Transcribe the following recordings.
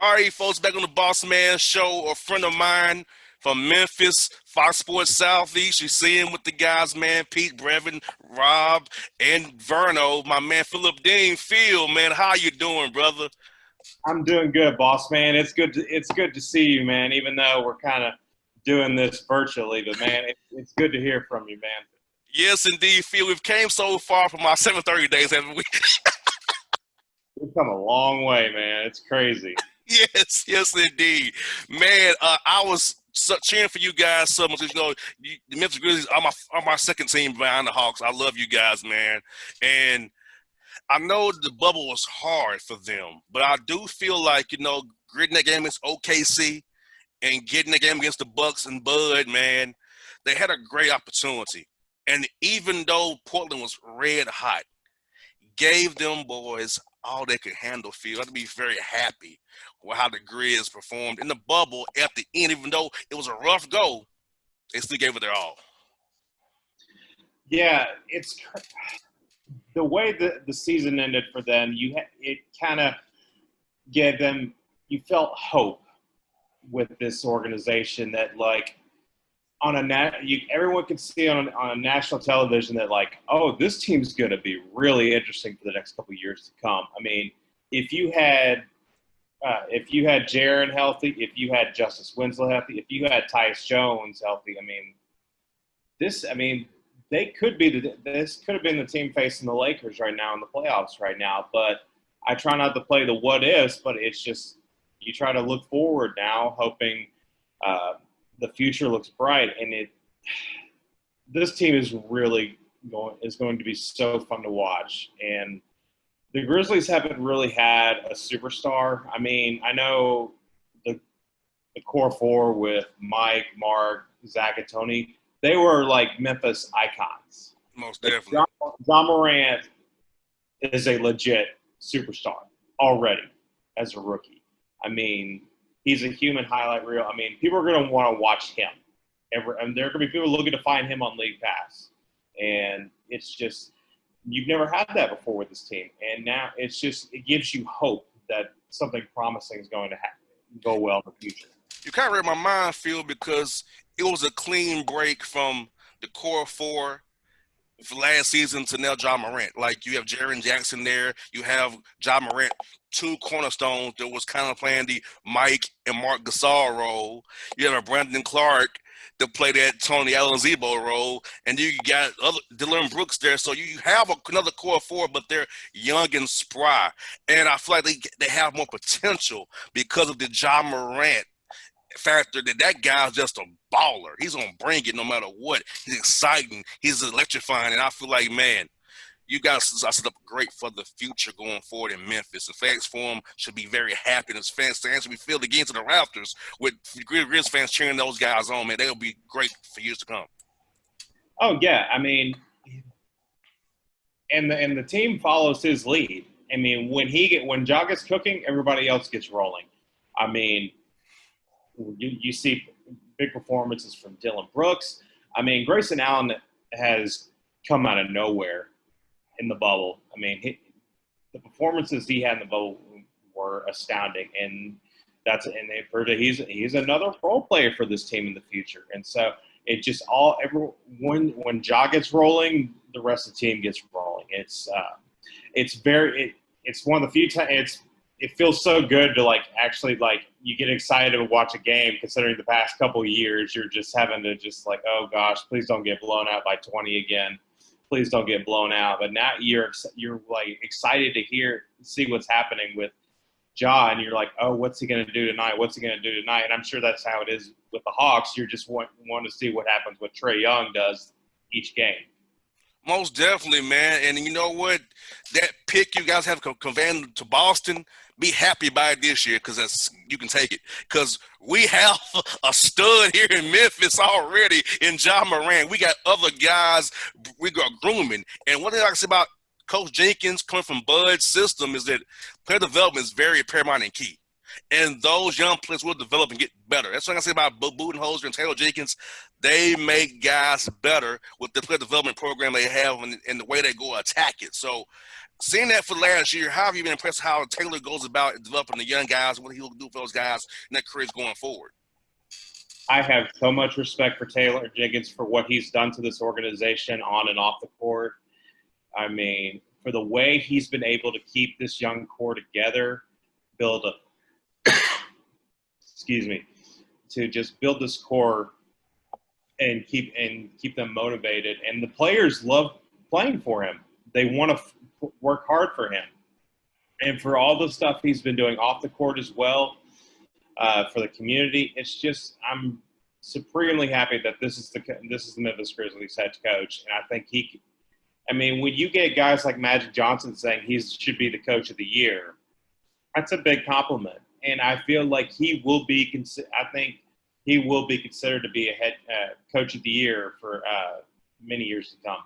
All right, folks, back on the Bossman show. A friend of mine from Memphis, Fox Sports Southeast. You see him with the guys, man, Pete, Brevin, Rob, and Verno. My man, Phillip Dean. Phil, man, how you doing, brother? I'm doing good, boss man. It's good to see you, man. Even though we're kind of doing this virtually, but man, it's good to hear from you, man. Yes, indeed, Phil. We've came so far from our 7:30 days, haven't we? We've come a long way, man. It's crazy. Yes, yes, indeed, man. I was cheering for you guys so much. The Memphis Grizzlies are my second team behind the Hawks. I love you guys, man, and I know the bubble was hard for them, but I do feel like gritting that game against OKC and getting the game against the Bucks and Bud, man, they had a great opportunity. And even though Portland was red hot, gave them boys all they could handle. Feel to be very happy with how the Grizz performed in the bubble at the end. Even though it was a rough go, they still gave it their all. Yeah, it's the way the season ended for them. It kind of gave them. You felt hope with this organization that on everyone could see on national television that oh, this team's going to be really interesting for the next couple of years to come. I mean, if you had Jaron healthy, if you had Justice Winslow healthy, if you had Tyus Jones healthy, they could be this could have been the team facing the Lakers right now in the playoffs right now. But I try not to play the what ifs, but it's just you try to look forward now, hoping the future looks bright. And this team is going to be so fun to watch. And the Grizzlies haven't really had a superstar. I mean, I know the core four with Mike, Mark, Zach, and Tony, they were like Memphis icons. Most Like definitely. John Morant is a legit superstar already as a rookie. I mean, he's a human highlight reel. I mean, people are going to want to watch him. And there are going to be people looking to find him on League Pass. And it's just, you've never had that before with this team. And now it gives you hope that something promising is going to go well in the future. You kind of read my mind, Phil, because it was a clean break from the core four for last season to now John Morant. Like you have Jaren Jackson there, you have John Morant, two cornerstones that was kind of playing the Mike and Mark Gasol role. You have a Brandon Clark that played that Tony Alonzo role, and you got other Dylan Brooks there. So you have another core four, but they're young and spry. And I feel like they have more potential because of the John Morant factor that guy's just a baller. He's gonna bring it no matter what. He's exciting. He's electrifying, and I feel like, man, you guys I set up great for the future going forward in Memphis. The fans for him should be very happy. And his fans should be filled again to the rafters with Grizz fans cheering those guys on. Man, they'll be great for years to come. Oh, yeah. I mean, and the team follows his lead. I mean, when Ja gets cooking, everybody else gets rolling. I mean, you see big performances from Dylan Brooks. I mean, Grayson Allen has come out of nowhere in the bubble. I mean, the performances he had in the bubble were astounding, and they proved that he's another role player for this team in the future. And so it just when Ja gets rolling, the rest of the team gets rolling. It's one of the few times it feels so good to actually you get excited to watch a game considering the past couple of years you're just having to oh gosh, please don't get blown out by 20 again, please don't get blown out. But now you're excited to see what's happening with Ja, and you're like, oh, what's he going to do tonight, and I'm sure that's how it is with the Hawks. You just want to see what happens, what Trae Young does each game. Most definitely, man. And you know what? That pick you guys have conveyed to Boston, be happy about it this year because you can take it. Because we have a stud here in Memphis already in John Morant. We got other guys we got grooming. And one thing I can say about Coach Jenkins coming from Bud's system is that player development is very paramount and key. And those young players will develop and get better. That's what I say about Budenholzer and Taylor Jenkins. They make guys better with the player development program they have and the way they go attack it. So Seeing that for last year, how have you been impressed how Taylor goes about developing the young guys, what he'll do for those guys in their careers going forward? I have so much respect for Taylor Jenkins for what he's done to this organization on and off the court. I mean, for the way he's been able to keep this young core together, build a, excuse me, to just build this core and keep them motivated. And the players love playing for him. They want to work hard for him, and for all the stuff he's been doing off the court as well for the community. It's just I'm supremely happy that this is the Memphis Grizzlies head coach, and I think he. I mean, when you get guys like Magic Johnson saying he should be the coach of the year, that's a big compliment, and I feel like he will be. I think he will be considered to be a head coach of the year for many years to come.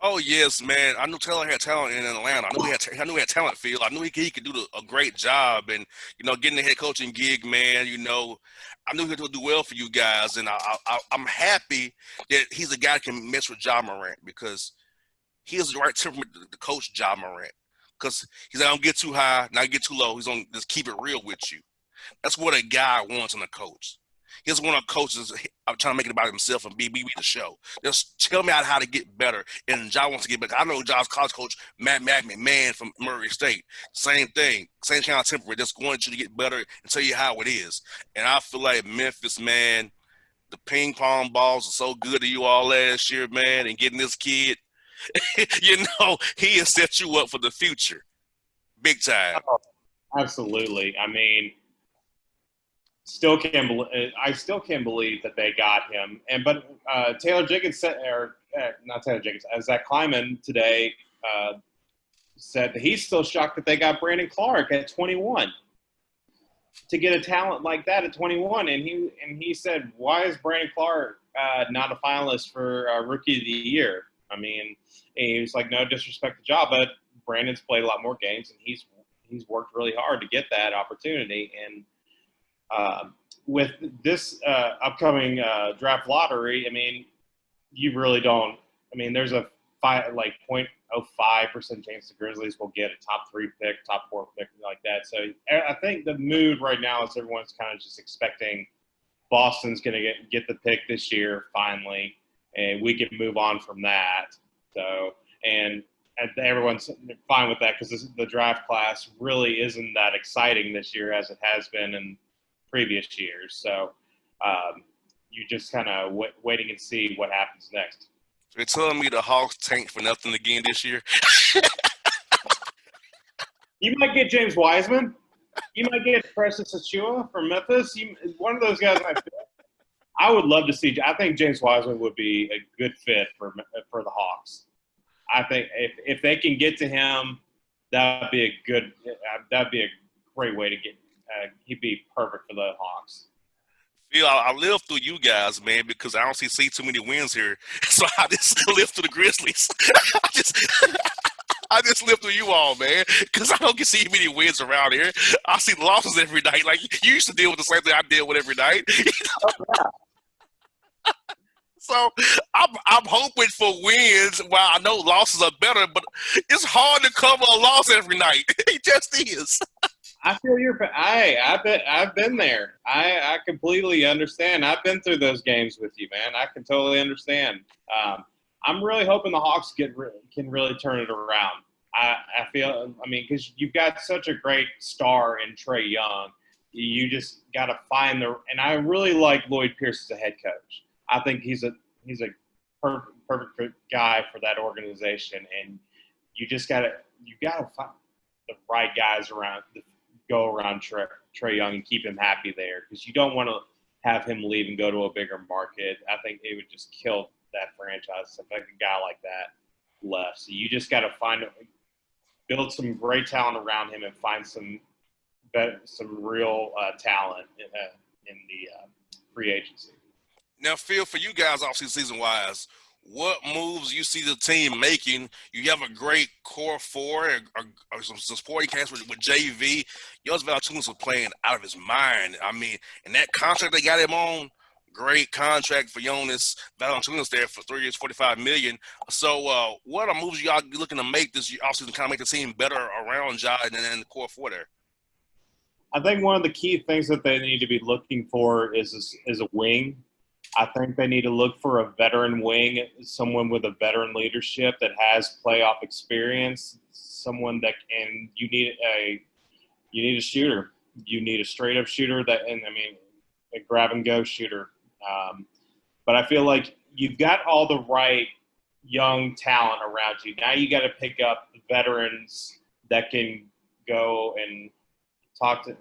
Oh yes, man. I knew Taylor had talent in Atlanta. I knew he had talent, Phil. I knew he could do a great job, and getting the head coaching gig, man. I knew he would do well for you guys, and I'm happy that he's a guy that can mess with Ja Morant because he has the right temperament to coach Ja Morant. Because he's not gonna get too high, not get too low. He's gonna just keep it real with you. That's what a guy wants in a coach. He doesn't want a coach that's trying to make it about himself and be the show. Just tell me how to get better. And Ja wants to get better. I know Ja's college coach, Matt McMahon from Murray State. Same thing. Same kind of temperament. Just wanting you to get better and tell you how it is. And I feel like Memphis, man, the ping pong balls are so good to you all last year, man, and getting this kid, he has set you up for the future. Big time. Oh, absolutely. I mean, I still can't believe that they got him. But Taylor Jenkins said, or not Taylor Jenkins, Zach Kleiman today said that he's still shocked that they got Brandon Clark at 21 to get a talent like that at 21. And he said, why is Brandon Clark not a finalist for Rookie of the Year? I mean, he was like, no disrespect to Ja, but Brandon's played a lot more games and he's worked really hard to get that opportunity. And with this upcoming draft lottery, I mean, you really don't. I mean, there's a 0.05% chance the Grizzlies will get a top 3 pick, top 4 pick, like that. So I think the mood right now is everyone's kind of just expecting Boston's going to get the pick this year finally, and we can move on from that. So and everyone's fine with that because the draft class really isn't that exciting this year as it has been in previous years. So you just kind of waiting and see what happens next. They're telling me the Hawks tanked for nothing again this year. You might get James Wiseman. You might get Precious Achiuwa from Memphis. One of those guys I would love to see. I think James Wiseman would be a good fit for the Hawks. I think if they can get to him, that'd be a great way to get. He'd be perfect for the Hawks. Phil, I live through you guys, man, because I don't see too many wins here. So I just live through the Grizzlies. I just live through you all, man, because I don't get see many wins around here. I see losses every night. Like you used to deal with the same thing I deal with every night. So I'm hoping for wins while I know losses are better, but it's hard to cover a loss every night. It just is. I feel I've been there. I completely understand. I've been through those games with you, man. I can totally understand. I'm really hoping the Hawks can really turn it around. I feel, I mean, because you've got such a great star in Trae Young. You just got to find and I really like Lloyd Pierce as a head coach. I think he's a perfect guy for that organization, and you got to find the right guys go around Trae Young and keep him happy there, because you don't want to have him leave and go to a bigger market. I think it would just kill that franchise if a guy like that left. So you just got to build some great talent around him and find some real talent in the free agency. Now, Phil, for you guys, obviously season-wise, what moves you see the team making? You have a great core four or some supporting cast with JV. Jonas Valanciunas was playing out of his mind. I mean, and that contract they got him on, Great contract for Jonas Valanciunas there for 3 years, $45 million. So, what are moves y'all looking to make this offseason to kind of make the team better around Ja and the core four there? I think one of the key things that they need to be looking for is a wing. I think they need to look for a veteran wing, someone with a veteran leadership that has playoff experience, someone that can. You need a shooter. You need a straight up shooter a grab and go shooter. But I feel like you've got all the right young talent around you. Now you got to pick up the veterans that can go and talk to.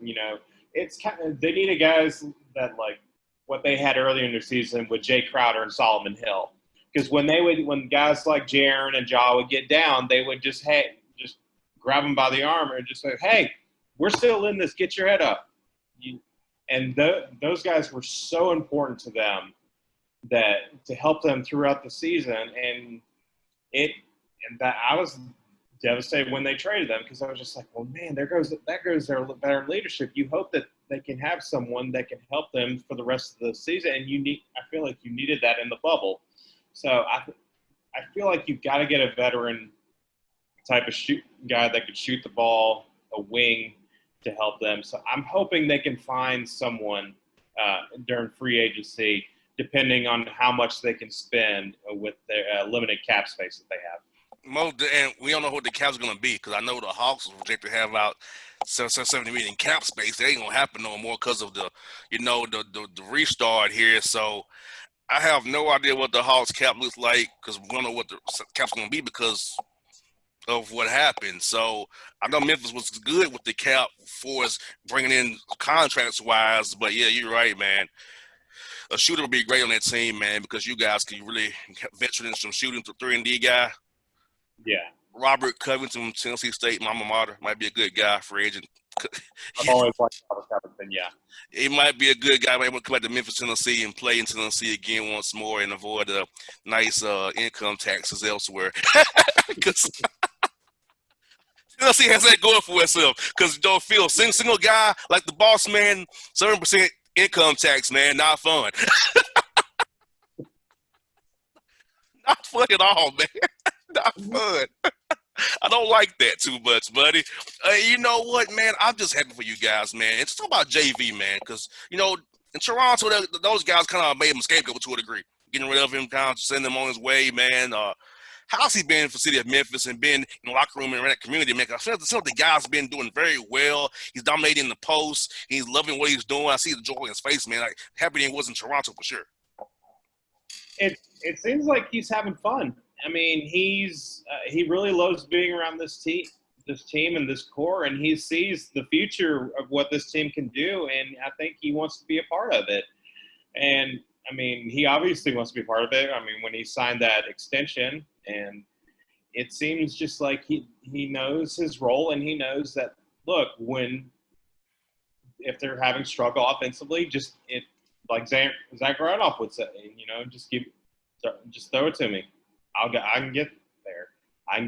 It's kind of they need a guys that like what they had earlier in the season with Jay Crowder and Solomon Hill. Because when guys like Jaren and Ja would get down, they would just grab them by the arm and just say, "Hey, we're still in this. Get your head up." Those guys were so important to them that to help them throughout the season, it and that I was devastated when they traded them because I was just like, well, man, that goes their veteran leadership. You hope that they can have someone that can help them for the rest of the season, and I feel like you needed that in the bubble. So I feel like you've got to get a veteran type of guy that could shoot the ball, a wing to help them. So I'm hoping they can find someone during free agency, depending on how much they can spend with their limited cap space that they have. And we don't know what the cap's going to be because I know the Hawks will projected to have out 70 million cap space. That ain't going to happen no more because of the restart here. So I have no idea what the Hawks cap looks like because we don't know what the cap's going to be because of what happened. So I know Memphis was good with the cap for us bringing in contracts wise, but yeah, you're right, man. A shooter would be great on that team, man, because you guys can really venture in some shooting to 3-and-D guy. Yeah, Robert Covington from Tennessee State, Mama Mater, might be a good guy, free agent. I've always liked Robert Covington. Yeah, He might be a good guy. Might want to come back to Memphis, Tennessee, and play in Tennessee again once more, and avoid the nice income taxes elsewhere. Because Tennessee has that going for itself. Because you don't feel single guy like the boss man, 7% income tax, man, not fun. Not fun at all, man. Not fun. I don't like that too much, buddy. You know what, man? I'm just happy for you guys, man. It's talk about JV, man, because in Toronto, those guys kind of made him a scapegoat to a degree, getting rid of him, kind of sending him on his way, man. How's he been for the city of Memphis and been in the locker room and in that community, man? I feel like some of the guys been doing very well. He's dominating the post. He's loving what he's doing. I see the joy in his face, man. Like happy he was in Toronto for sure. it seems like he's having fun. I mean, he really loves being around this team and this core, and he sees the future of what this team can do, and I think he wants to be a part of it. And I mean, he obviously wants to be part of it. I mean, when he signed that extension, and it seems just like he knows his role, and he knows that look if they're having struggle offensively, like Zach Randolph would say, just throw it to me. I can get there. I can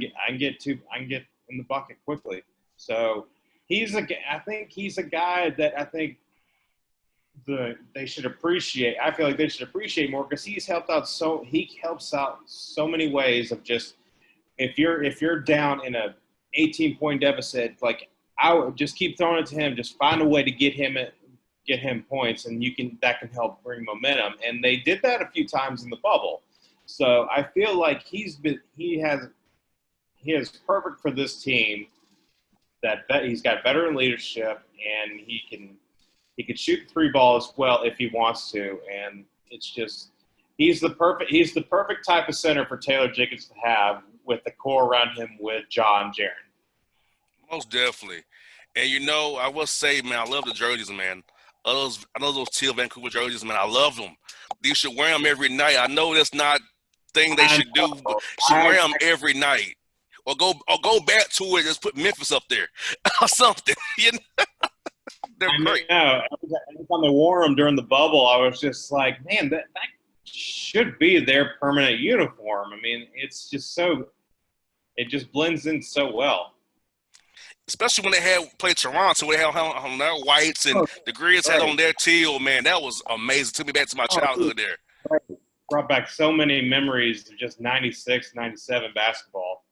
get in the bucket quickly. So I think he's a guy that I think they should appreciate. I feel like they should appreciate more because he helps out so many ways of just if you're down in a 18-point deficit, like I would just keep throwing it to him. Just find a way to get him points, and that can help bring momentum. And they did that a few times in the bubble. So I feel like he is perfect for this team. That he's got veteran leadership, and he can shoot the three ball as well if he wants to. And it's just he's the perfect type of center for Taylor Jenkins to have with the core around him with Ja and Jaren. Most definitely. And I will say, man, I love the jerseys, man. I know those teal Vancouver jerseys, man. I love them. You should wear them every night. I know that's not thing they should do, but you should wear them every night. Or go back to it. Just put Memphis up there or something. They're great. I know. Every time they wore them during the bubble, I was just like, man, that should be their permanent uniform. I mean, it just blends in so well. especially when they had played Toronto, they had on their whites and Oh, the Grizz had right. on their teal. Man, that was amazing. Took me back to my Oh, dude, childhood there. right. Brought back so many memories of just 96, 97 basketball.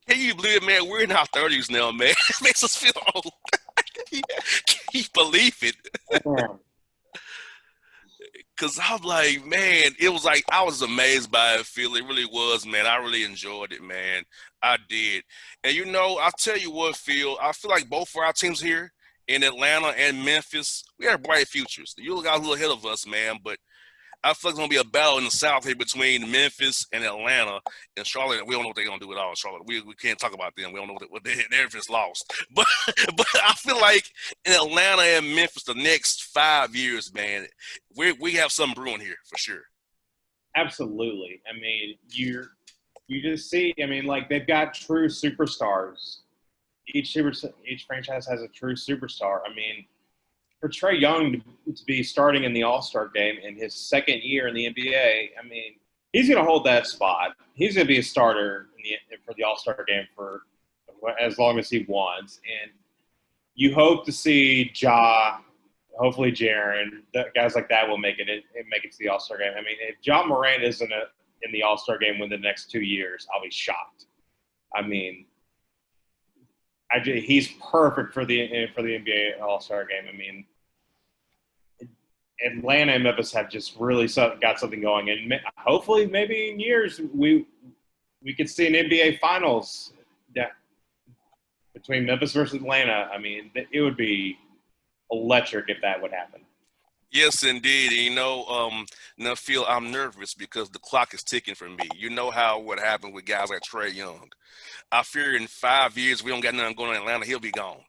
Can you believe it, man? We're in our 30s now, man. It makes us feel old. Can you believe it? Man. Cause I'm like, man, it was like I was amazed by it, Phil. It really was, man. I really enjoyed it, man. I did. And I'll tell you what, Phil, I feel like both of our teams here in Atlanta and Memphis, we have bright futures. You got a little ahead of us, man, but I feel like it's gonna be a battle in the South here between Memphis and Atlanta and Charlotte. We don't know what they're gonna do at all. Charlotte, we can't talk about them. We don't know what they're just lost. But I feel like in Atlanta and Memphis, the next 5 years, man, we have something brewing here for sure. Absolutely. I mean, you just see. I mean, like they've got true superstars. Each franchise has a true superstar. I mean, for Trae Young to be starting in the All Star game in his second year in the NBA, I mean, he's going to hold that spot. He's going to be a starter for the All Star game for as long as he wants. And you hope to see Ja, hopefully Jaren, guys like that will make it to the All Star game. I mean, if John Morant isn't in the All Star game within the next 2 years, I'll be shocked. I mean, he's perfect for the NBA All Star game. I mean, Atlanta and Memphis have just really got something going, and hopefully, maybe in years we could see an NBA Finals between Memphis versus Atlanta. I mean, it would be electric if that would happen. Yes, indeed. Now, Phil, I'm nervous because the clock is ticking for me. You know how what happened with guys like Trae Young. I fear in 5 years we don't got nothing going on in Atlanta. He'll be gone.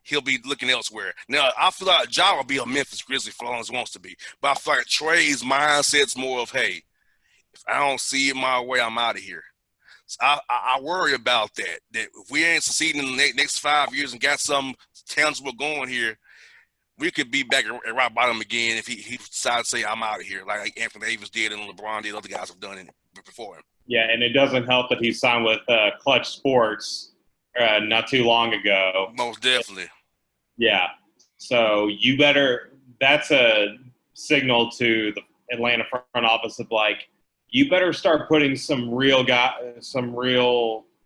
He'll be looking elsewhere. Now, I feel like Ja will be a Memphis Grizzly for as long as he wants to be. But I feel like Trey's mindset's more of, hey, if I don't see it my way, I'm out of here. So I worry about that. That if we ain't succeeding in the next 5 years and got something tangible going here, we could be back at rock bottom again if he decides to say, I'm out of here, like Anthony Davis did and LeBron did, other guys have done it before him. Yeah, and it doesn't help that he signed with Clutch Sports not too long ago. Most definitely. Yeah, so you better. That's a signal to the Atlanta front office of like, you better start putting some real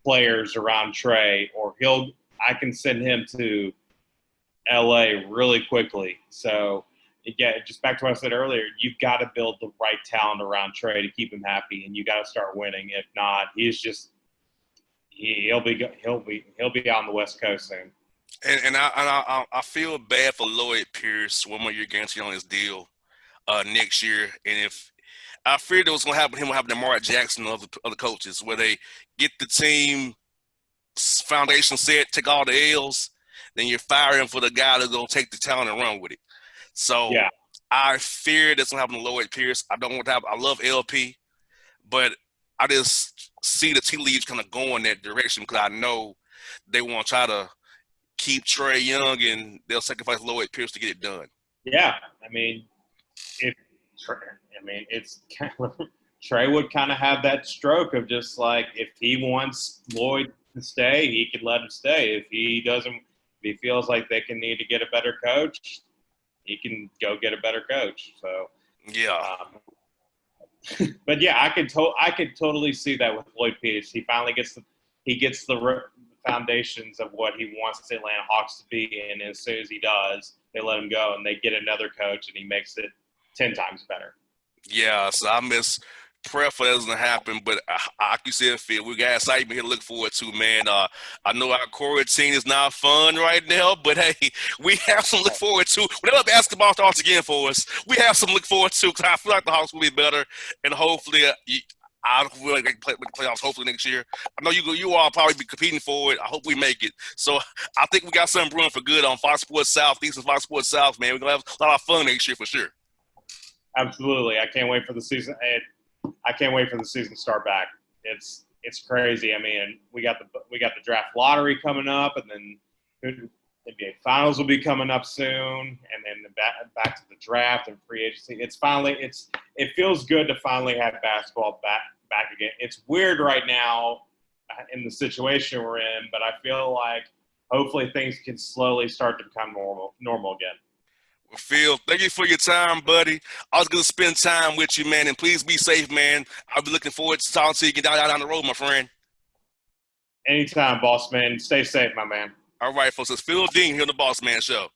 players around Trae, or I can send him to LA really quickly. So, again, just back to what I said earlier, you've got to build the right talent around Trae to keep him happy, and you got to start winning. If not, he'll be out on the West Coast soon. And I feel bad for Lloyd Pierce, 1 more year guarantee on his deal next year. And if I feared it was going to happen to him, what happened to Mark Jackson and other coaches, where they get the team foundation set, take all the L's, then you fire him for the guy that's going to take the talent and run with it. So Yeah, I fear that's going to happen to Lloyd Pierce. I don't want to happen. I love LP, but I just see the tea leaves kind of going that direction because I know they want to try to keep Trae Young and they'll sacrifice Lloyd Pierce to get it done. yeah. I mean, if it's kind of, Trae would kind of have that stroke of just like, if he wants Lloyd to stay, he could let him stay. If he doesn't, if he feels like they can need to get a better coach, he can go get a better coach. So, Yeah. but yeah, I could totally see that with Lloyd Pierce. He gets the foundations of what he wants the Atlanta Hawks to be, and as soon as he does, they let him go and they get another coach, and he makes it 10 times better. Yeah, so I miss prayer for that doesn't happen, but like you said, Phil, we got excitement here to look forward to, man. I know our quarantine is not fun right now, but hey, we have some look forward to. Whenever basketball starts again for us, we have some look forward to because I feel like the Hawks will be better, and hopefully, I feel like they can play playoffs hopefully next year. I know you all probably be competing for it. I hope we make it. So I think we got something brewing for good on Fox Sports Southeast and Fox Sports South, man. We're gonna have a lot of fun next year for sure. Absolutely, I can't wait for the season. I can't wait for the season to start back. It's crazy. I mean, we got the draft lottery coming up, and then NBA Finals will be coming up soon, and then back to the draft and free agency. It feels good to finally have basketball back again. It's weird right now in the situation we're in, but I feel like hopefully things can slowly start to become normal again. Well, Phil, thank you for your time, buddy. I was going to spend time with you, man, and please be safe, man. I'll be looking forward to talking to you down the road, my friend. Anytime, boss man. Stay safe, my man. All right, folks, it's Phil Dean here on the Boss Man Show.